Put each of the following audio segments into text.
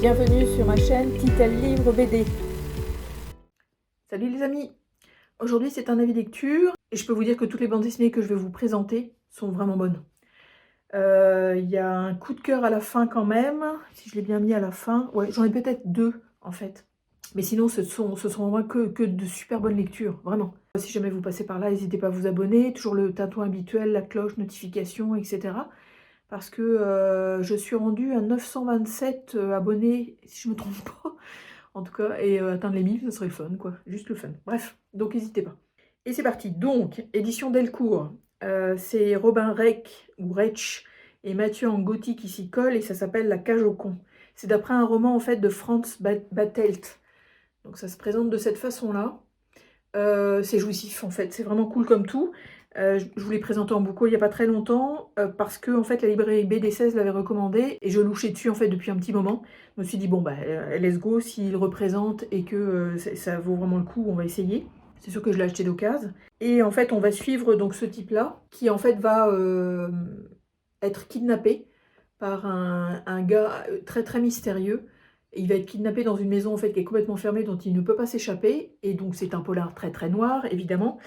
bienvenue sur ma chaîne Titel Livre BD. Salut les amis! Aujourd'hui c'est un avis lecture et je peux vous dire que toutes les bandes dessinées que je vais vous présenter sont vraiment bonnes. Il y a un coup de cœur à la fin quand même, si je l'ai bien mis à la fin. Ouais, j'en ai peut-être deux en fait. Mais sinon ce sont vraiment que de super bonnes lectures, vraiment. Si jamais vous passez par là, n'hésitez pas à vous abonner, toujours le tintouin habituel, la cloche, notification, etc. Parce que je suis rendue à 927 abonnés, si je me trompe pas. En tout cas, et atteindre les 1000, ce serait le fun, quoi. Juste le fun. Bref, donc n'hésitez pas. Et c'est parti. Donc, édition Delcourt. C'est Robin Reich, ou Reich, et Mathieu Angotti qui s'y collent, et ça s'appelle La cage au con. C'est d'après un roman, en fait, de Franz Bartelt. Donc ça se présente de cette façon-là. C'est jouissif, en fait. C'est vraiment cool comme tout. Je vous l'ai présenté en bouquin il n'y a pas très longtemps, parce que en fait, la librairie BD16 l'avait recommandé, et je louchais dessus en fait depuis un petit moment. Je me suis dit, bon, bah, let's go, s'il représente et que ça vaut vraiment le coup, on va essayer. C'est sûr que je l'ai acheté d'occasion. Et en fait, on va suivre donc ce type-là, qui en fait va être kidnappé par un gars très très mystérieux. Il va être kidnappé dans une maison en fait qui est complètement fermée, dont il ne peut pas s'échapper. Et donc c'est un polar très très noir, évidemment.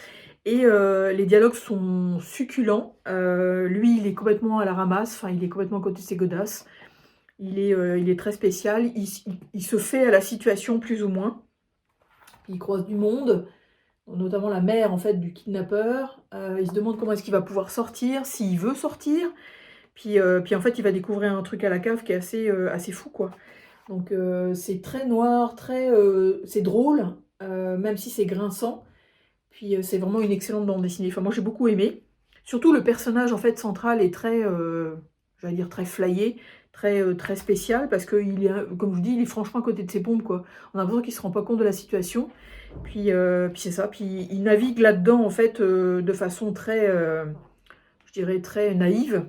Et les dialogues sont succulents. Lui, il est complètement à la ramasse, enfin, il est complètement à côté de ses godasses. Il est très spécial. Il se fait à la situation, plus ou moins. Il croise du monde, notamment la mère, en fait, du kidnappeur. Il se demande comment est-ce qu'il va pouvoir sortir, s'il veut sortir. Puis en fait, il va découvrir un truc à la cave qui est assez fou, quoi. Donc, c'est très noir, c'est drôle, même si c'est grinçant. Puis c'est vraiment une excellente bande dessinée. Enfin, moi j'ai beaucoup aimé. Surtout le personnage en fait central est très, j'allais dire très flyé, très spécial parce que il est, comme je vous dis, il est franchement à côté de ses pompes quoi. On a l'impression qu'il se rend pas compte de la situation. Puis c'est ça. Puis il navigue là-dedans en fait de façon très, je dirais très naïve.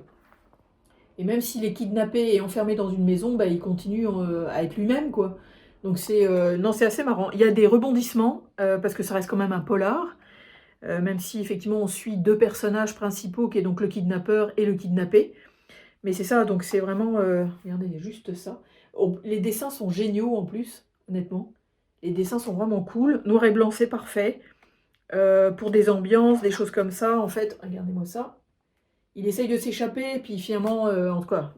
Et même s'il est kidnappé et enfermé dans une maison, bah, il continue à être lui-même quoi. Donc non, c'est assez marrant. Il y a des rebondissements parce que ça reste quand même un polar. Même si effectivement on suit deux personnages principaux qui est donc le kidnappeur et le kidnappé. Mais c'est ça, donc c'est vraiment... regardez, il y a juste ça. Oh, les dessins sont géniaux en plus, honnêtement. Les dessins sont vraiment cool. Noir et blanc, c'est parfait. Pour des ambiances, des choses comme ça, en fait, regardez-moi ça. Il essaye de s'échapper, puis finalement, en tout cas,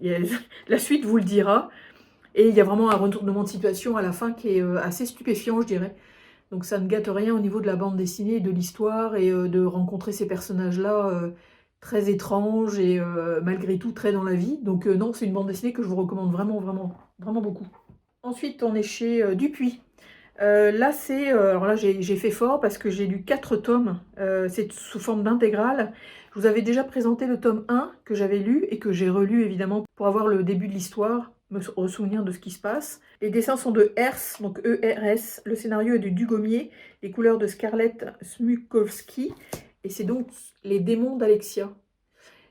la suite vous le dira. Et il y a vraiment un retournement de situation à la fin qui est assez stupéfiant, je dirais. Donc ça ne gâte rien au niveau de la bande dessinée, de l'histoire et de rencontrer ces personnages-là très étranges et malgré tout très dans la vie. Donc non, c'est une bande dessinée que je vous recommande vraiment, vraiment, vraiment beaucoup. Ensuite, on est chez Dupuis. Là, alors là, j'ai fait fort parce que j'ai lu 4 tomes. C'est sous forme d'intégrale. Je vous avais déjà présenté le tome 1 que j'avais lu et que j'ai relu évidemment pour avoir le début de l'histoire, me souvenir de ce qui se passe. Les dessins sont de Ers, donc E-R-S. Le scénario est de Dugommier. Les couleurs de Scarlett Smukowski. Et c'est donc Les démons d'Alexia.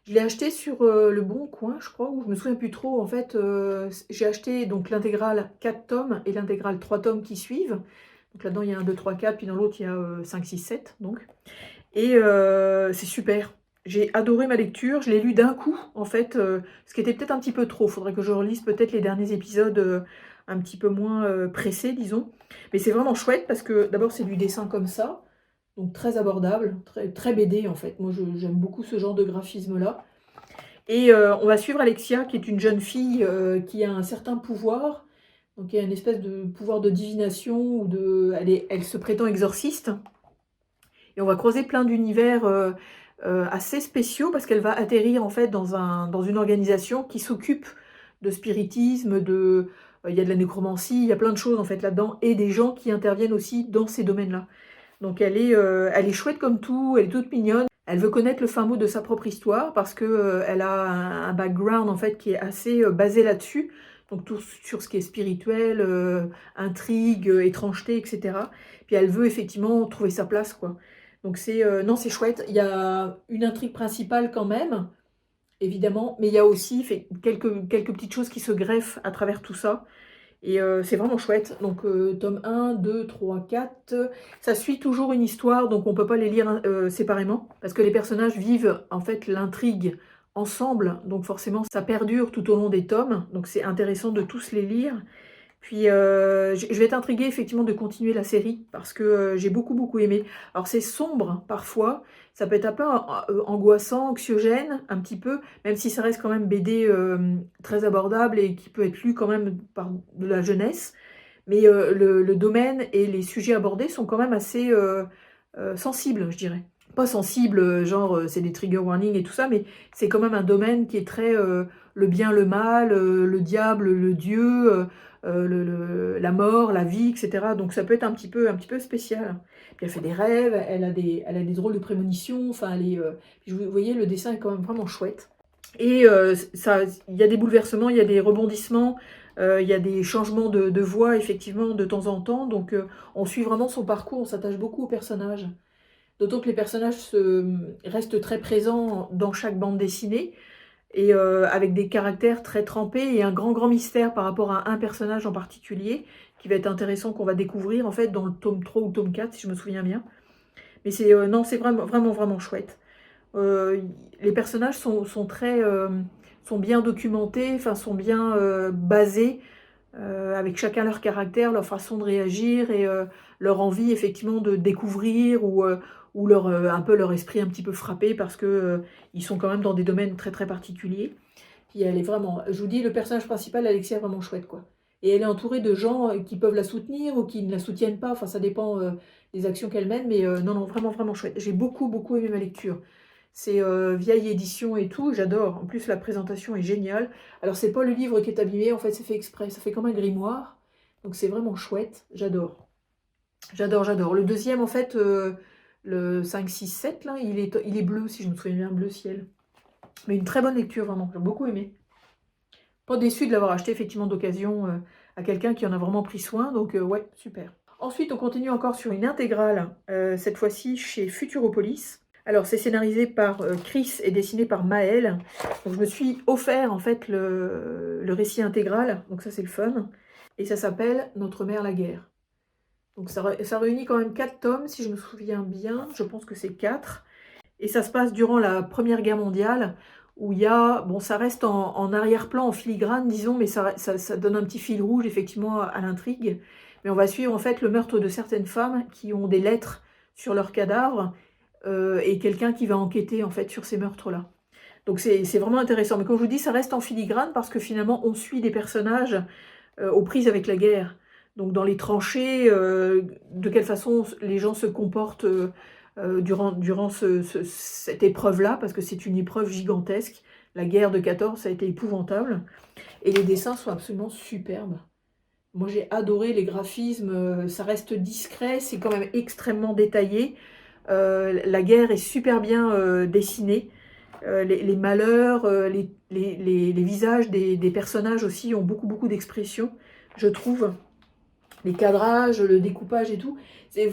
Je l'ai acheté sur Le Bon Coin, je crois, ou je me souviens plus trop. En fait, j'ai acheté donc l'intégrale 4 tomes et l'intégrale 3 tomes qui suivent. Donc là-dedans, il y a 1, 2, 3, 4, puis dans l'autre, il y a 5, 6, 7. Donc. Et c'est super. J'ai adoré ma lecture. Je l'ai lu d'un coup, en fait, ce qui était peut-être un petit peu trop. Il faudrait que je relise peut-être les derniers épisodes un petit peu moins pressés, disons. Mais c'est vraiment chouette parce que d'abord, c'est du dessin comme ça. Donc très abordable, très BD en fait. Moi j'aime beaucoup ce genre de graphisme-là. Et on va suivre Alexia, qui est une jeune fille qui a un certain pouvoir. Donc il y a une espèce de pouvoir de divination, ou elle se prétend exorciste. Et on va croiser plein d'univers assez spéciaux, parce qu'elle va atterrir en fait dans une organisation qui s'occupe de spiritisme, il y a de la nécromancie, il y a plein de choses en fait là-dedans, et des gens qui interviennent aussi dans ces domaines-là. Donc elle est chouette comme tout, elle est toute mignonne. Elle veut connaître le fin mot de sa propre histoire parce que elle a un background en fait qui est assez basé là-dessus. Donc tout sur ce qui est spirituel, intrigue, étrangeté, etc. Puis elle veut effectivement trouver sa place, quoi. Donc non, c'est chouette. Il y a une intrigue principale quand même, évidemment, mais il y a aussi quelques petites choses qui se greffent à travers tout ça. Et c'est vraiment chouette. Donc tome 1, 2, 3, 4. Ça suit toujours une histoire, donc on ne peut pas les lire séparément. Parce que les personnages vivent en fait l'intrigue ensemble. Donc forcément ça perdure tout au long des tomes. Donc c'est intéressant de tous les lire. Puis je vais être intriguée effectivement de continuer la série parce que j'ai beaucoup aimé. Alors c'est sombre parfois, ça peut être un peu angoissant, anxiogène un petit peu, même si ça reste quand même BD très abordable et qui peut être lu quand même par de la jeunesse. Mais le domaine et les sujets abordés sont quand même assez sensibles, je dirais. Pas sensibles, genre c'est des trigger warnings et tout ça, mais c'est quand même un domaine qui est très le bien, le mal, le diable, le Dieu, la mort, la vie, etc. Donc ça peut être un petit peu spécial. Puis elle fait des rêves, elle a des drôles de prémonitions, enfin puis vous voyez, le dessin est quand même vraiment chouette. Et il y a des bouleversements, il y a des rebondissements, il y a des changements de voix, effectivement, de temps en temps. Donc, on suit vraiment son parcours, on s'attache beaucoup aux personnages. D'autant que les personnages restent très présents dans chaque bande dessinée, et avec des caractères très trempés et un grand mystère par rapport à un personnage en particulier, qui va être intéressant, qu'on va découvrir, en fait, dans le tome 3 ou tome 4, si je me souviens bien. Mais non, c'est vraiment chouette. Euh, les personnages sont bien documentés, enfin sont bien basés, avec chacun leur caractère, leur façon de réagir et leur envie effectivement de découvrir ou un peu leur esprit un petit peu frappé parce que ils sont quand même dans des domaines très particuliers. Puis elle est vraiment, je vous dis, le personnage principal, Alexia, est vraiment chouette quoi. Et elle est entourée de gens qui peuvent la soutenir ou qui ne la soutiennent pas. Enfin, ça dépend des actions qu'elle mène, mais non, vraiment chouette. J'ai beaucoup aimé ma lecture. C'est vieille édition et tout, j'adore. En plus, la présentation est géniale. Alors, c'est pas le livre qui est abîmé, en fait, c'est fait exprès. Ça fait comme un grimoire. Donc, c'est vraiment chouette. J'adore. J'adore. Le deuxième, en fait, le 5, 6, 7, là, il est bleu, si je me souviens bien, bleu ciel. Mais une très bonne lecture, vraiment. J'ai beaucoup aimé. Pas déçu de l'avoir acheté, effectivement, d'occasion à quelqu'un qui en a vraiment pris soin. Donc, ouais, super. Ensuite, on continue encore sur une intégrale, cette fois-ci chez Futuropolis. Alors, c'est scénarisé par Chris et dessiné par Maël. Donc, je me suis offert, en fait, le récit intégral. Donc, ça, c'est le fun. Et ça s'appelle Notre mère la guerre. Donc, ça réunit quand même 4 tomes, si je me souviens bien. Je pense que c'est 4. Et ça se passe durant la Première Guerre mondiale, où il y a, bon, ça reste en arrière-plan, en filigrane, disons, mais ça donne un petit fil rouge, effectivement, à l'intrigue. Mais on va suivre, en fait, le meurtre de certaines femmes qui ont des lettres sur leurs cadavres, et quelqu'un qui va enquêter, en fait, sur ces meurtres-là. Donc c'est vraiment intéressant. Mais comme je vous dis, ça reste en filigrane, parce que finalement, on suit des personnages aux prises avec la guerre. Donc dans les tranchées, de quelle façon les gens se comportent durant cette épreuve-là, parce que c'est une épreuve gigantesque. La guerre de 14, ça a été épouvantable. Et les dessins sont absolument superbes. Moi, j'ai adoré les graphismes. Ça reste discret, c'est quand même extrêmement détaillé. La guerre est super bien dessinée. Les malheurs, les visages des personnages aussi ont beaucoup d'expression, je trouve. Les cadrages, le découpage et tout.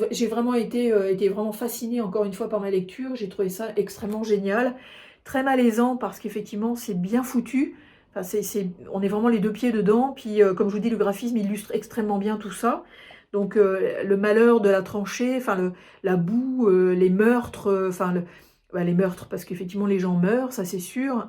J'ai vraiment été vraiment fascinée encore une fois par ma lecture. J'ai trouvé ça extrêmement génial. Très malaisant parce qu'effectivement c'est bien foutu. Enfin, on est vraiment les deux pieds dedans. Puis comme je vous dis, le graphisme illustre extrêmement bien tout ça. Donc le malheur de la tranchée, enfin la boue, les meurtres, les meurtres, parce qu'effectivement les gens meurent, ça c'est sûr,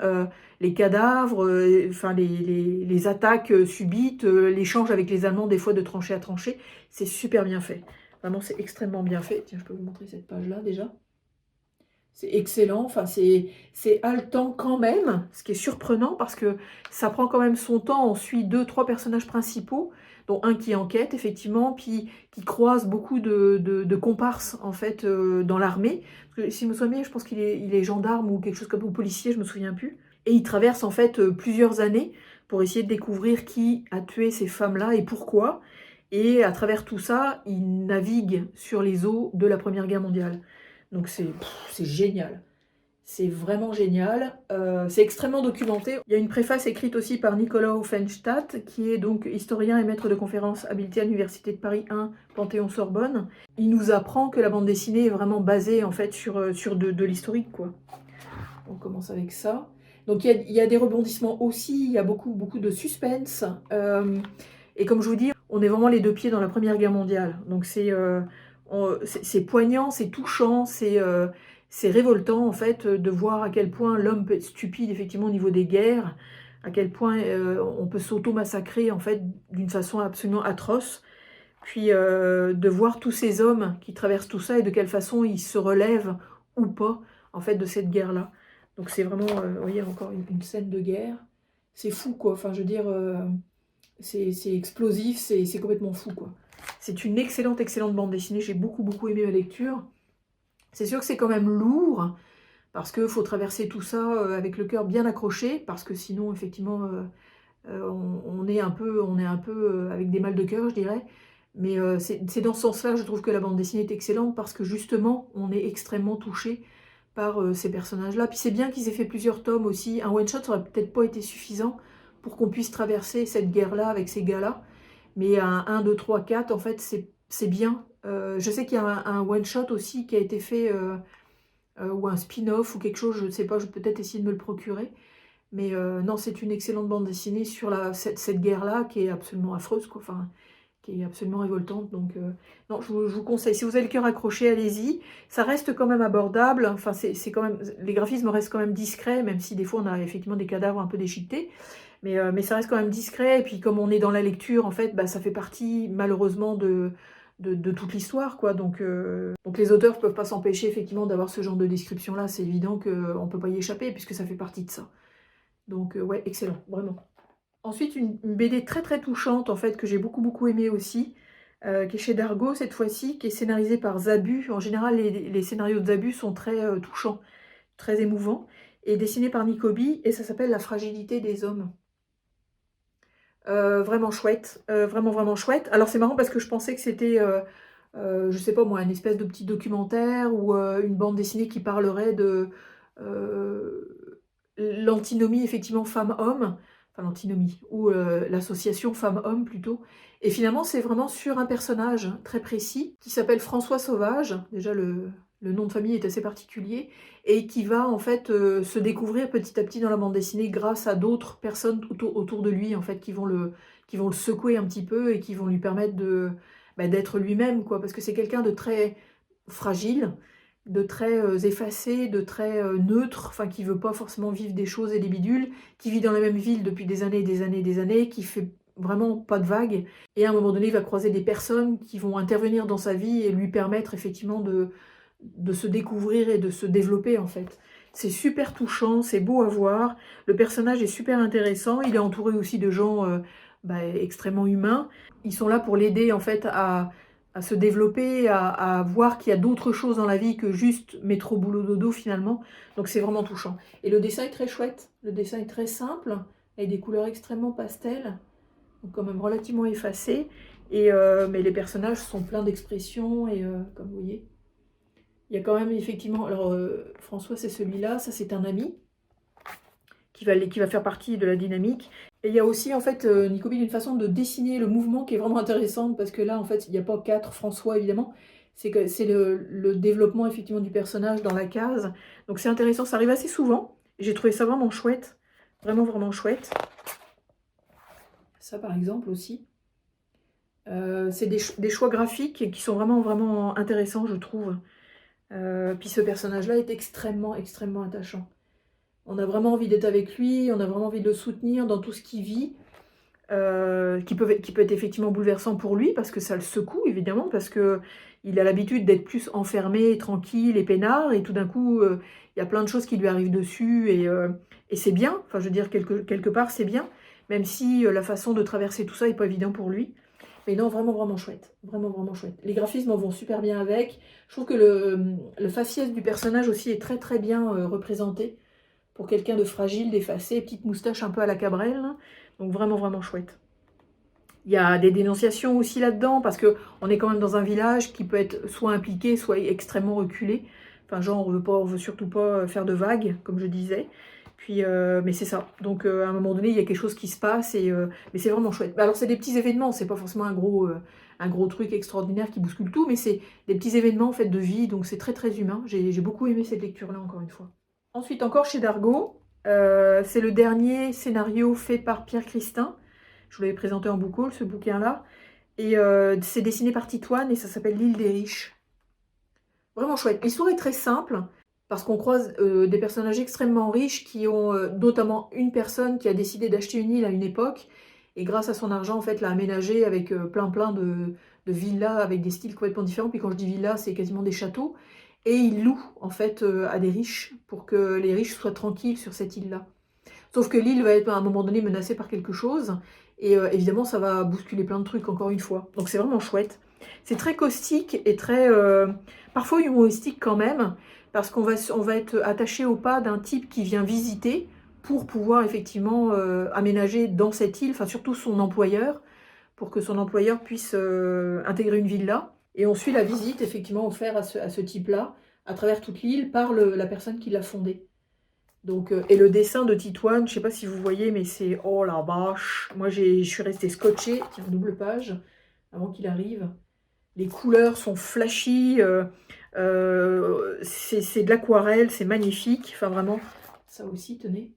les cadavres, enfin les attaques subites, l'échange avec les Allemands des fois de tranchée à tranchée, c'est super bien fait. Vraiment c'est extrêmement bien fait. Tiens, je peux vous montrer cette page-là déjà. C'est excellent, enfin c'est haletant quand même, ce qui est surprenant parce que ça prend quand même son temps. On suit 2-3 personnages principaux, dont un qui enquête effectivement, puis qui croise beaucoup de comparses en fait dans l'armée. Si je me souviens bien, je pense qu'il est gendarme ou quelque chose comme, ou policier, je me souviens plus. Et il traverse en fait plusieurs années pour essayer de découvrir qui a tué ces femmes-là et pourquoi. Et à travers tout ça, il navigue sur les eaux de la Première Guerre mondiale. Donc c'est génial. C'est vraiment génial. C'est extrêmement documenté. Il y a une préface écrite aussi par Nicolas Offenstadt, qui est donc historien et maître de conférences habilité à l'Université de Paris 1, Panthéon-Sorbonne. Il nous apprend que la bande dessinée est vraiment basée en fait sur de l'historique, quoi. On commence avec ça. Donc il y a des rebondissements aussi, il y a beaucoup de suspense. Et comme je vous dis, on est vraiment les deux pieds dans la Première Guerre mondiale. Donc c'est poignant, c'est touchant, c'est révoltant en fait de voir à quel point l'homme peut être stupide effectivement au niveau des guerres. à quel point on peut s'auto-massacrer en fait d'une façon absolument atroce. Puis de voir tous ces hommes qui traversent tout ça et de quelle façon ils se relèvent ou pas en fait de cette guerre-là. Donc c'est vraiment, vous voyez, encore une scène de guerre. C'est fou quoi, enfin je veux dire, c'est explosif, c'est complètement fou quoi. C'est une excellente, excellente bande dessinée, j'ai beaucoup, beaucoup aimé ma lecture. C'est sûr que c'est quand même lourd, parce qu'il faut traverser tout ça avec le cœur bien accroché, parce que sinon, effectivement, on est un peu, avec des mal de cœur, je dirais. Mais c'est dans ce sens-là, je trouve que la bande dessinée est excellente, parce que justement, on est extrêmement touché par ces personnages-là. Puis c'est bien qu'ils aient fait plusieurs tomes aussi. Un one-shot, ça aurait peut-être pas été suffisant pour qu'on puisse traverser cette guerre-là avec ces gars-là. Mais un 1, 2, 3, 4, en fait, c'est bien. Je sais qu'il y a un one-shot aussi qui a été fait, ou un spin-off ou quelque chose, je ne sais pas, je vais peut-être essayer de me le procurer. Mais non, c'est une excellente bande dessinée sur cette guerre-là qui est absolument affreuse, quoi. Enfin, qui est absolument révoltante. Donc, non, je vous conseille. Si vous avez le cœur accroché, allez-y. Ça reste quand même abordable. Enfin, c'est quand même, les graphismes restent quand même discrets, même si des fois on a effectivement des cadavres un peu déchiquetés. Mais ça reste quand même discret. Et puis, comme on est dans la lecture, en fait, bah, ça fait partie, malheureusement, de toute l'histoire, quoi. Donc les auteurs ne peuvent pas s'empêcher, effectivement, d'avoir ce genre de description-là. C'est évident qu'on ne peut pas y échapper, puisque ça fait partie de ça. Donc, ouais, excellent, vraiment. Ensuite, une BD très très touchante, en fait, que j'ai beaucoup beaucoup aimée aussi, qui est chez Dargaud cette fois-ci, qui est scénarisée par Zabu. En général, les scénarios de Zabu sont très touchants, très émouvants, et dessinée par Nicobi, et ça s'appelle La fragilité des hommes. Vraiment chouette, vraiment vraiment chouette. Alors c'est marrant parce que je pensais que c'était, je sais pas moi, une espèce de petit documentaire ou une bande dessinée qui parlerait de l'antinomie effectivement femme-homme, enfin l'antinomie, ou l'association femme-homme plutôt. Et finalement c'est vraiment sur un personnage très précis qui s'appelle François Sauvage, déjà le nom de famille est assez particulier, et qui va en fait se découvrir petit à petit dans la bande dessinée grâce à d'autres personnes autour de lui en fait qui vont le secouer un petit peu et qui vont lui permettre d'être lui-même quoi, parce que c'est quelqu'un de très fragile, de très effacé, de très neutre, enfin qui veut pas forcément vivre des choses et des bidules, qui vit dans la même ville depuis des années, des années, des années, qui fait vraiment pas de vagues, et à un moment donné il va croiser des personnes qui vont intervenir dans sa vie et lui permettre effectivement de se découvrir et de se développer en fait. C'est super touchant, c'est beau à voir, le personnage est super intéressant, il est entouré aussi de gens extrêmement humains. Ils sont là pour l'aider en fait à se développer, à voir qu'il y a d'autres choses dans la vie que juste métro boulot dodo finalement. Donc c'est vraiment touchant. Et le dessin est très chouette, le dessin est très simple, avec des couleurs extrêmement pastel, donc quand même relativement effacées. Mais les personnages sont pleins d'expressions et comme vous voyez, il y a quand même effectivement, alors François c'est celui-là, ça c'est un ami qui va faire partie de la dynamique. Et il y a aussi en fait Nicobi une façon de dessiner le mouvement qui est vraiment intéressante, parce que là en fait il n'y a pas 4 François évidemment, c'est le développement effectivement du personnage dans la case. Donc c'est intéressant, ça arrive assez souvent. J'ai trouvé ça vraiment chouette, vraiment vraiment chouette. Ça par exemple aussi. C'est des choix graphiques qui sont vraiment vraiment intéressants je trouve. Puis ce personnage-là est extrêmement, extrêmement attachant. On a vraiment envie d'être avec lui, on a vraiment envie de le soutenir dans tout ce qu'il vit, qui peut être effectivement bouleversant pour lui, parce que ça le secoue, évidemment, parce qu'il a l'habitude d'être plus enfermé, tranquille et peinard, et tout d'un coup, il y a plein de choses qui lui arrivent dessus, et c'est bien, enfin je veux dire, quelque part, c'est bien, même si la façon de traverser tout ça n'est pas évident pour lui. Mais non, vraiment, vraiment chouette. Vraiment, vraiment chouette. Les graphismes vont super bien avec. Je trouve que le faciès du personnage aussi est très, très bien représenté. Pour quelqu'un de fragile, d'effacé, petite moustache un peu à la Cabrel. Là. Donc vraiment, vraiment chouette. Il y a des dénonciations aussi là-dedans, parce qu'on est quand même dans un village qui peut être soit impliqué, soit extrêmement reculé. Enfin, genre, on veut surtout pas faire de vagues, comme je disais. Puis, mais c'est ça. Donc, à un moment donné, il y a quelque chose qui se passe, mais c'est vraiment chouette. Alors, c'est des petits événements, c'est pas forcément un gros truc extraordinaire qui bouscule tout, mais c'est des petits événements en fait de vie, donc c'est très très humain. J'ai beaucoup aimé cette lecture-là, encore une fois. Ensuite, encore chez Dargaud, c'est le dernier scénario fait par Pierre Christin. Je vous l'avais présenté en book haul, ce bouquin-là. Et c'est dessiné par Titoine et ça s'appelle L'île des riches. Vraiment chouette. L'histoire est très simple. parce qu'on croise des personnages extrêmement riches qui ont notamment une personne qui a décidé d'acheter une île à une époque et grâce à son argent en fait l'a aménagée avec plein de villas avec des styles complètement différents. Puis quand je dis villas, c'est quasiment des châteaux et il loue en fait à des riches pour que les riches soient tranquilles sur cette île-là. Sauf que l'île va être à un moment donné menacée par quelque chose et évidemment ça va bousculer plein de trucs encore une fois. Donc c'est vraiment chouette. C'est très caustique et très parfois humoristique quand même parce qu'on va être attaché au pas d'un type qui vient visiter pour pouvoir effectivement aménager dans cette île, enfin surtout son employeur, pour que son employeur puisse intégrer une villa. Et on suit la visite effectivement offerte à ce type-là à travers toute l'île par la personne qui l'a fondée. Donc, et le dessin de Titouan, je ne sais pas si vous voyez, mais c'est... Oh la vache! Moi, je suis restée scotchée. Tiens, double page, avant qu'il arrive. Les couleurs sont flashy. C'est de l'aquarelle, c'est magnifique. Enfin, vraiment, ça aussi, tenez.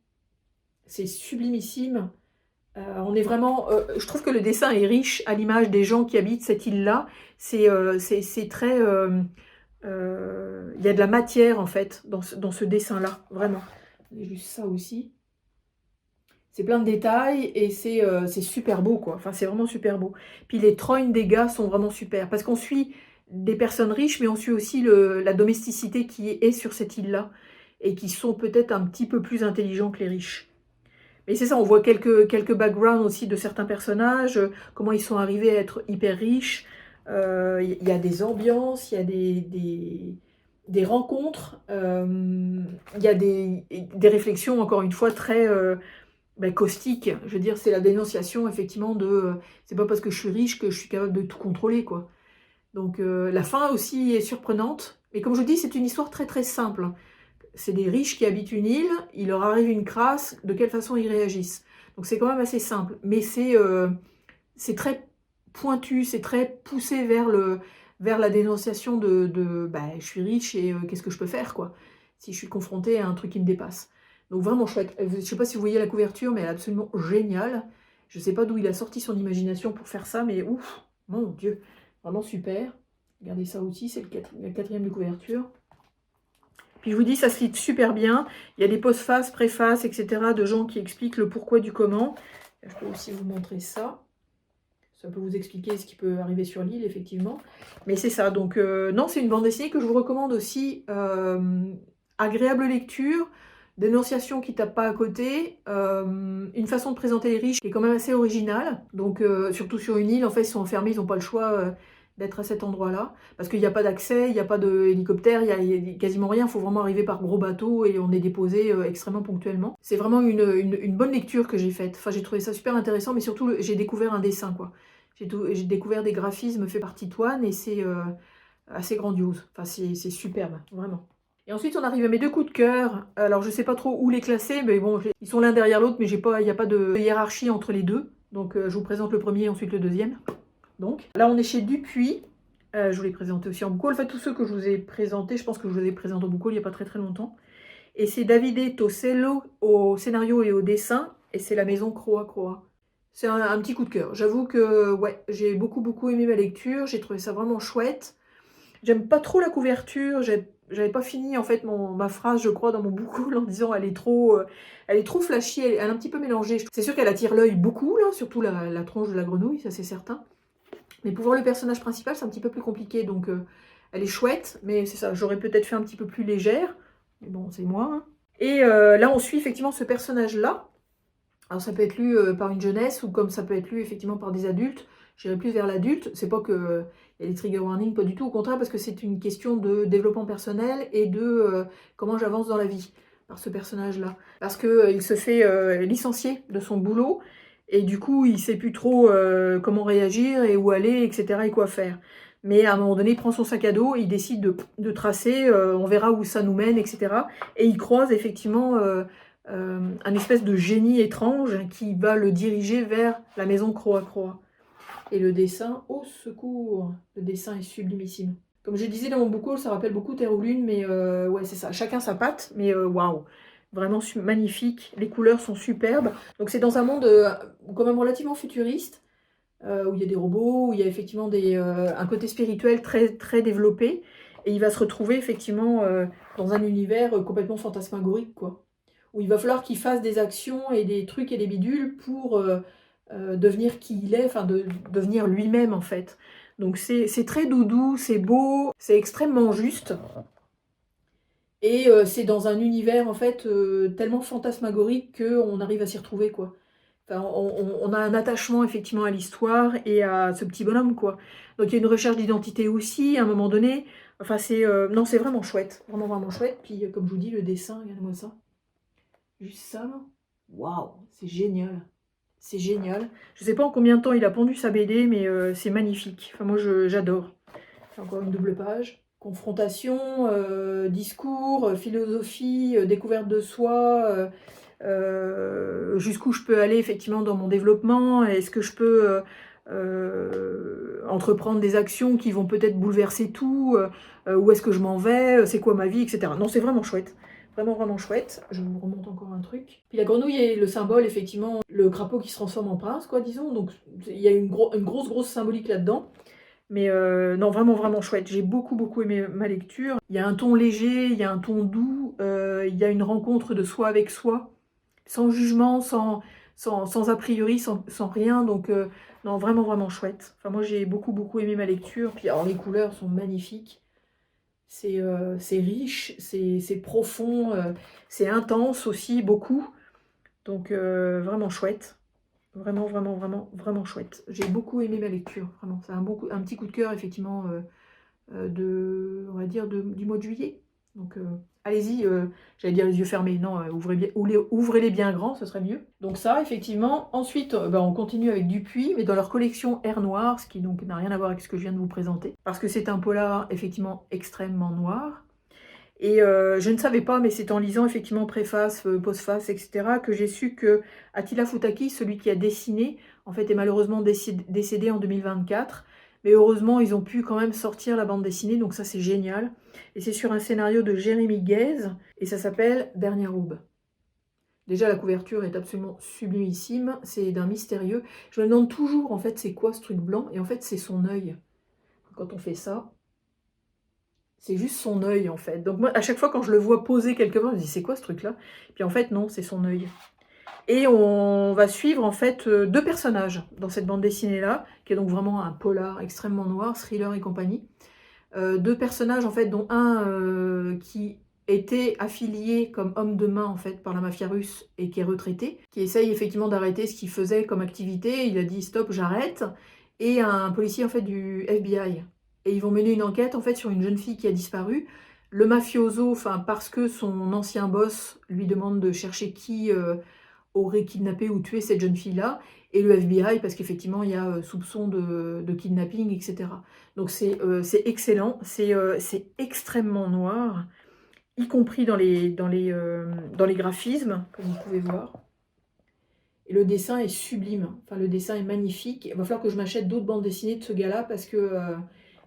C'est sublimissime. On est vraiment... je trouve que le dessin est riche à l'image des gens qui habitent cette île-là. C'est très... il y a de la matière, en fait, dans ce dessin-là, vraiment. Juste ça aussi. C'est plein de détails et c'est super beau, quoi. Enfin, c'est vraiment super beau. Puis les trognes des gars sont vraiment super. Parce qu'on suit des personnes riches, mais on suit aussi la domesticité qui est sur cette île-là. Et qui sont peut-être un petit peu plus intelligents que les riches. Mais c'est ça, on voit quelques backgrounds aussi de certains personnages, comment ils sont arrivés à être hyper riches. Il y a des ambiances, il y a des rencontres, il y a des réflexions, encore une fois, très caustiques. Je veux dire, c'est la dénonciation, effectivement, de c'est pas parce que je suis riche que je suis capable de tout contrôler, quoi. Donc, la fin aussi est surprenante. Mais comme je vous dis, c'est une histoire très, très simple. C'est des riches qui habitent une île, il leur arrive une crasse, de quelle façon ils réagissent. Donc, c'est quand même assez simple. Mais c'est très pointu, c'est très poussé vers la dénonciation de je suis riche et qu'est-ce que je peux faire, quoi, si je suis confrontée à un truc qui me dépasse. Donc vraiment chouette. Je ne sais pas si vous voyez la couverture, mais elle est absolument géniale. Je ne sais pas d'où il a sorti son imagination pour faire ça, mais ouf, mon Dieu, vraiment super. Regardez ça aussi, c'est la quatrième de couverture. Puis je vous dis, ça se lit super bien. Il y a des postfaces, préfaces, etc. de gens qui expliquent le pourquoi du comment. Je peux aussi vous montrer ça. Ça peut vous expliquer ce qui peut arriver sur l'île, effectivement. Mais c'est ça. Donc, non, c'est une bande dessinée que je vous recommande aussi. Agréable lecture, dénonciation qui ne tape pas à côté, une façon de présenter les riches qui est quand même assez originale. Donc, surtout sur une île, en fait, ils sont enfermés, ils n'ont pas le choix d'être à cet endroit-là. Parce qu'il n'y a pas d'accès, il n'y a pas d'hélicoptère, il n'y a quasiment rien. Il faut vraiment arriver par gros bateau et on est déposé extrêmement ponctuellement. C'est vraiment une bonne lecture que j'ai faite. Enfin, j'ai trouvé ça super intéressant, mais surtout, j'ai découvert un dessin, quoi. J'ai découvert des graphismes faits par Titouan et c'est assez grandiose. Enfin, c'est superbe, vraiment. Et ensuite, on arrive à mes deux coups de cœur. Alors, je ne sais pas trop où les classer, mais bon, ils sont l'un derrière l'autre, mais il n'y a pas de hiérarchie entre les deux. Donc, je vous présente le premier et ensuite le deuxième. Donc, là, on est chez Dupuis. Je vous l'ai présenté aussi en boucle. En fait, tous ceux que je vous ai présentés, je pense que je vous les ai présentés en boucle il n'y a pas très très longtemps. Et c'est Davide Tosello au scénario et au dessin. Et c'est la maison Croa Croa. C'est un petit coup de cœur. J'avoue que ouais, j'ai beaucoup aimé ma lecture. J'ai trouvé ça vraiment chouette. J'aime pas trop la couverture. J'avais pas fini en fait ma phrase, je crois, dans mon boucle en disant elle est trop flashy, elle est un petit peu mélangée. C'est sûr qu'elle attire l'œil beaucoup, là, surtout la tronche de la grenouille, ça c'est certain. Mais pour voir le personnage principal, c'est un petit peu plus compliqué. Donc elle est chouette, mais c'est ça, j'aurais peut-être fait un petit peu plus légère. Mais bon, c'est moi. Hein. Et là, on suit effectivement ce personnage-là. Alors ça peut être lu par une jeunesse ou comme ça peut être lu effectivement par des adultes. J'irai plus vers l'adulte. C'est pas que il y a des trigger warnings, pas du tout. Au contraire, parce que c'est une question de développement personnel et de comment j'avance dans la vie par ce personnage-là. Parce qu'il se fait licencier de son boulot et du coup, il sait plus trop comment réagir et où aller, etc. et quoi faire. Mais à un moment donné, il prend son sac à dos, il décide de tracer, on verra où ça nous mène, etc. Et il croise effectivement un espèce de génie étrange qui va le diriger vers la maison Croa Croa. Et le dessin, au secours, le dessin est sublimissime. Comme je disais dans mon bouquin, ça rappelle beaucoup Terre ou Lune, mais ouais, c'est ça, chacun sa patte, mais waouh, vraiment magnifique, les couleurs sont superbes. Donc c'est dans un monde quand même relativement futuriste, où il y a des robots, où il y a effectivement un côté spirituel très, très développé, Et il va se retrouver effectivement dans un univers complètement fantasmagorique, quoi. Où il va falloir qu'il fasse des actions et des trucs et des bidules pour devenir qui il est, enfin devenir lui-même en fait. Donc c'est très doudou, c'est beau, c'est extrêmement juste. Et c'est dans un univers en fait tellement fantasmagorique qu'on arrive à s'y retrouver, quoi. Enfin, on a un attachement effectivement à l'histoire et à ce petit bonhomme, quoi. Donc il y a une recherche d'identité aussi, à un moment donné. Enfin, non, c'est vraiment chouette. Vraiment, vraiment chouette. Puis, comme je vous dis, le dessin, regardez-moi ça. Juste ça, là. Waouh, c'est génial. C'est génial. Je sais pas en combien de temps il a pondu sa BD, mais c'est magnifique. Enfin, moi, j'adore. Encore une double page. Confrontation, discours, philosophie, découverte de soi, jusqu'où je peux aller effectivement dans mon développement, est-ce que je peux entreprendre des actions qui vont peut-être bouleverser tout, où est-ce que je m'en vais, c'est quoi ma vie, etc. Non, c'est vraiment chouette. Vraiment, vraiment chouette. Je vous remonte encore un truc. Puis la grenouille est le symbole, effectivement, le crapaud qui se transforme en prince, quoi, disons. Donc il y a une grosse symbolique là-dedans. Mais non, vraiment, vraiment chouette. J'ai beaucoup, beaucoup aimé ma lecture. Il y a un ton léger, il y a un ton doux, il y a une rencontre de soi avec soi, sans jugement, sans a priori, sans rien. Donc, non, vraiment, vraiment chouette. Enfin, moi, j'ai beaucoup, beaucoup aimé ma lecture. Puis, alors, les couleurs sont magnifiques. C'est riche, c'est profond, c'est intense aussi, beaucoup. Donc, vraiment chouette. Vraiment, vraiment, vraiment, vraiment chouette. J'ai beaucoup aimé ma lecture, vraiment. C'est un petit coup de cœur, effectivement, on va dire, du mois de juillet. Donc, allez-y, j'allais dire les yeux fermés. Non, ouvrez-les bien grands, ce serait mieux. Donc ça, effectivement. Ensuite, on continue avec Dupuis, mais dans leur collection Air Noir, ce qui donc n'a rien à voir avec ce que je viens de vous présenter. Parce que c'est un polar, effectivement, extrêmement noir. Et je ne savais pas, mais c'est en lisant effectivement préface, postface, etc., que j'ai su que Attila Futaki, celui qui a dessiné, en fait est malheureusement décédé en 2024. Mais heureusement, ils ont pu quand même sortir la bande dessinée, donc ça c'est génial. Et c'est sur un scénario de Jérémy Guèze, et ça s'appelle Dernière Aube. Déjà, la couverture est absolument sublimissime, c'est d'un mystérieux. Je me demande toujours, en fait, c'est quoi ce truc blanc? Et en fait, c'est son œil. Quand on fait ça, c'est juste son œil, en fait. Donc moi, à chaque fois, quand je le vois poser quelque part, je me dis, c'est quoi ce truc-là? Puis en fait, non, c'est son œil. Et on va suivre, en fait, deux personnages dans cette bande dessinée-là, qui est donc vraiment un polar extrêmement noir, thriller et compagnie. Deux personnages, en fait, dont un qui était affilié comme homme de main, en fait, par la mafia russe et qui est retraité, qui essaye effectivement d'arrêter ce qu'il faisait comme activité. Il a dit, stop, j'arrête. Et un policier, en fait, du FBI. Et ils vont mener une enquête en fait sur une jeune fille qui a disparu. Le mafioso, enfin parce que son ancien boss lui demande de chercher qui aurait kidnappé ou tué cette jeune fille-là, et le FBI parce qu'effectivement il y a soupçon de kidnapping, etc. Donc c'est excellent, c'est extrêmement noir, y compris dans les graphismes, comme vous pouvez voir. Et le dessin est sublime, enfin le dessin est magnifique. Il va falloir que je m'achète d'autres bandes dessinées de ce gars-là parce que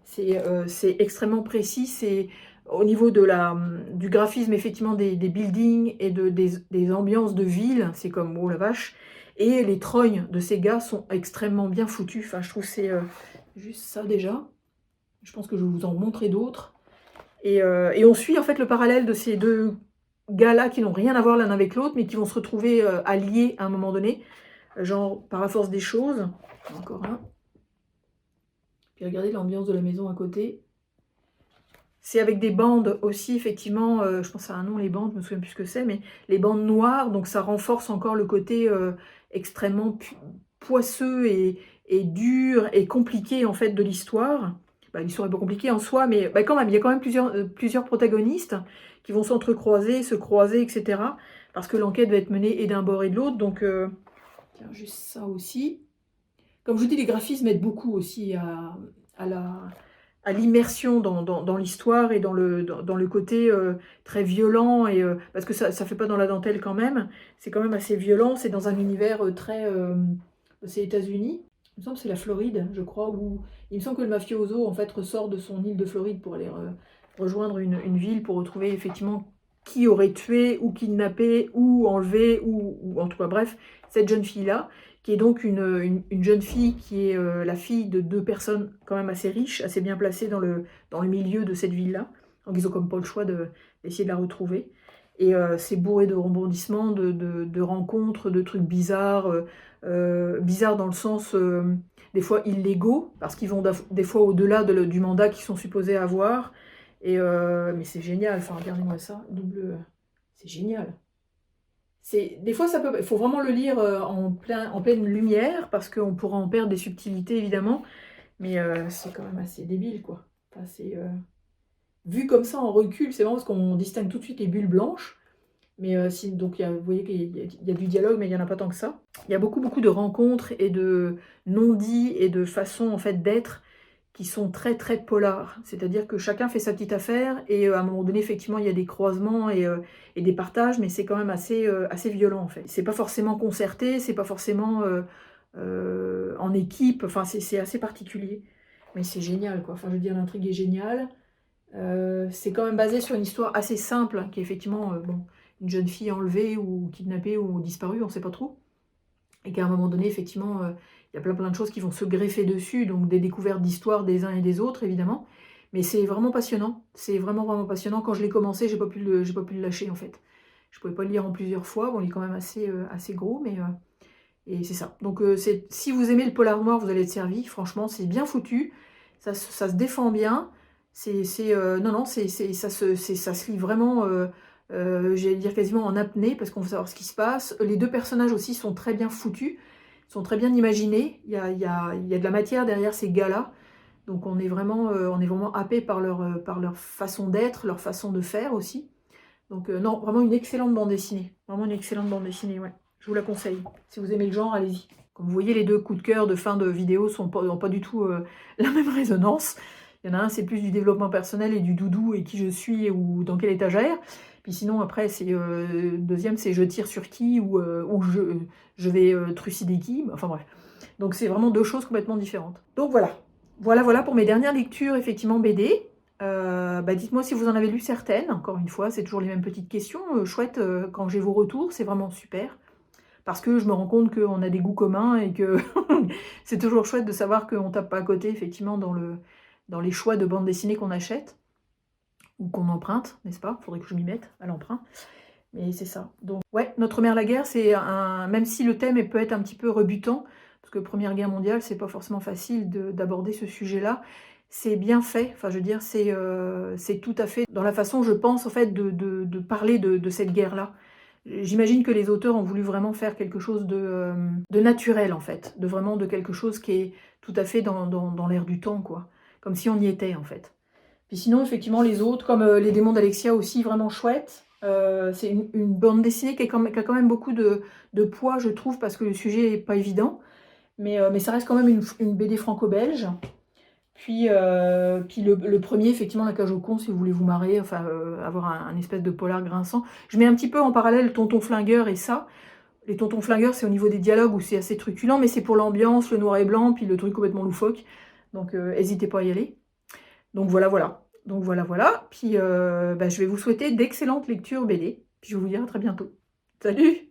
c'est extrêmement précis. C'est au niveau du graphisme, effectivement, des buildings et des ambiances de ville. C'est comme, oh la vache. Et les trognes de ces gars sont extrêmement bien foutus. Enfin, je trouve que c'est juste ça déjà. Je pense que je vais vous en montrer d'autres. Et on suit en fait le parallèle de ces deux gars-là qui n'ont rien à voir l'un avec l'autre, mais qui vont se retrouver alliés à un moment donné, genre par la force des choses. Encore un. Puis regardez l'ambiance de la maison à côté. C'est avec des bandes aussi, effectivement, je pense à un nom, les bandes, je me souviens plus ce que c'est, mais les bandes noires, donc ça renforce encore le côté extrêmement poisseux et dur et compliqué en fait de l'histoire. L'histoire est pas compliquée en soi, mais quand même, il y a quand même plusieurs protagonistes qui vont s'entrecroiser, se croiser, etc. Parce que l'enquête va être menée et d'un bord et de l'autre, donc tiens, juste ça aussi. Comme je vous dis, les graphismes aident beaucoup aussi à l'immersion dans l'histoire et dans le côté très violent, et, parce que ça ne fait pas dans la dentelle quand même, c'est quand même assez violent, c'est dans un univers très... c'est les États-Unis, il me semble que c'est la Floride, je crois, où il me semble que le mafioso en fait ressort de son île de Floride pour aller rejoindre une ville pour retrouver effectivement qui aurait tué ou kidnappé ou enlevé ou en tout cas bref, cette jeune fille-là, qui est donc une jeune fille qui est la fille de 2 personnes quand même assez riches, assez bien placées dans le milieu de cette ville-là. Donc ils ont comme pas le choix d'essayer de la retrouver. Et c'est bourré de rebondissements, de rencontres, de trucs bizarres, bizarres dans le sens des fois illégaux, parce qu'ils vont des fois au-delà du mandat qu'ils sont supposés avoir. Et mais c'est génial, enfin regardez-moi ça, c'est génial. Des fois il faut vraiment le lire en pleine lumière, parce qu'on pourra en perdre des subtilités évidemment, mais c'est quand même assez débile quoi. Enfin, vu comme ça en recul, c'est marrant parce qu'on distingue tout de suite les bulles blanches. Mais donc vous voyez qu'il y a du dialogue, mais il n'y en a pas tant que ça. Il y a beaucoup, beaucoup de rencontres et de non-dits et de façons en fait d'être qui sont très, très polars. C'est-à-dire que chacun fait sa petite affaire et à un moment donné, effectivement, il y a des croisements et des partages, mais c'est quand même assez violent en fait. C'est pas forcément concerté, c'est pas forcément en équipe, enfin c'est assez particulier. Mais c'est génial quoi, enfin je veux dire, l'intrigue est géniale. C'est quand même basé sur une histoire assez simple, qui est effectivement une jeune fille enlevée ou kidnappée ou disparue, on ne sait pas trop. Et qu'à un moment donné, effectivement, il y a plein de choses qui vont se greffer dessus, donc des découvertes d'histoire des uns et des autres, évidemment. Mais c'est vraiment passionnant, c'est vraiment passionnant. Quand je l'ai commencé, j'ai pas pu le lâcher, en fait. Je pouvais pas le lire en plusieurs fois, bon, il est quand même assez gros, mais... et c'est ça. Donc si vous aimez le polar noir, vous allez être servi. Franchement, c'est bien foutu, ça se défend bien. Non, ça se lit vraiment, j'allais dire quasiment en apnée, parce qu'on veut savoir ce qui se passe. Les 2 personnages aussi sont très bien foutus, sont très bien imaginés. Il y a de la matière derrière ces gars-là. Donc on est vraiment happé par leur façon d'être, leur façon de faire aussi. Donc non, vraiment une excellente bande dessinée. Vraiment une excellente bande dessinée, ouais. Je vous la conseille. Si vous aimez le genre, allez-y. Comme vous voyez, les 2 coups de cœur de fin de vidéo n'ont pas du tout la même résonance. Il y en a un, c'est plus du développement personnel et du doudou et qui je suis ou dans quelle étagère. Puis sinon, après, deuxième, c'est je tire sur qui ou je vais trucider qui. Enfin bref. Donc c'est vraiment 2 choses complètement différentes. Donc voilà. Voilà pour mes dernières lectures, effectivement, BD. Dites-moi si vous en avez lu certaines. Encore une fois, c'est toujours les mêmes petites questions. Chouette, quand j'ai vos retours, c'est vraiment super. Parce que je me rends compte qu'on a des goûts communs et que c'est toujours chouette de savoir qu'on tape pas à côté, effectivement, dans les choix de bande dessinée qu'on achète ou qu'on emprunte, n'est-ce pas? Faudrait que je m'y mette à l'emprunt. Mais c'est ça. Donc, ouais, Notre mère la guerre, même si le thème peut être un petit peu rebutant, parce que Première Guerre mondiale, c'est pas forcément facile d'aborder ce sujet-là, c'est bien fait. Enfin, je veux dire, c'est tout à fait dans la façon, je pense, en fait, de parler de cette guerre-là. J'imagine que les auteurs ont voulu vraiment faire quelque chose de naturel, en fait, de quelque chose qui est tout à fait dans l'air du temps, quoi. Comme si on y était, en fait. Puis sinon, effectivement, les autres, comme Les démons d'Alexia aussi, vraiment chouette. C'est une bande dessinée qui a quand même beaucoup de poids, je trouve, parce que le sujet n'est pas évident. Mais ça reste quand même une BD franco-belge. Puis le premier, effectivement, La cage aux cons, si vous voulez vous marrer, enfin, avoir un espèce de polar grinçant. Je mets un petit peu en parallèle Tonton Flingueur et ça. Les Tontons Flingueurs, c'est au niveau des dialogues où c'est assez truculent, mais c'est pour l'ambiance, le noir et blanc, puis le truc complètement loufoque. Donc, n'hésitez pas à y aller. Donc voilà. Puis je vais vous souhaiter d'excellentes lectures BD. Puis je vais vous dire à très bientôt. Salut!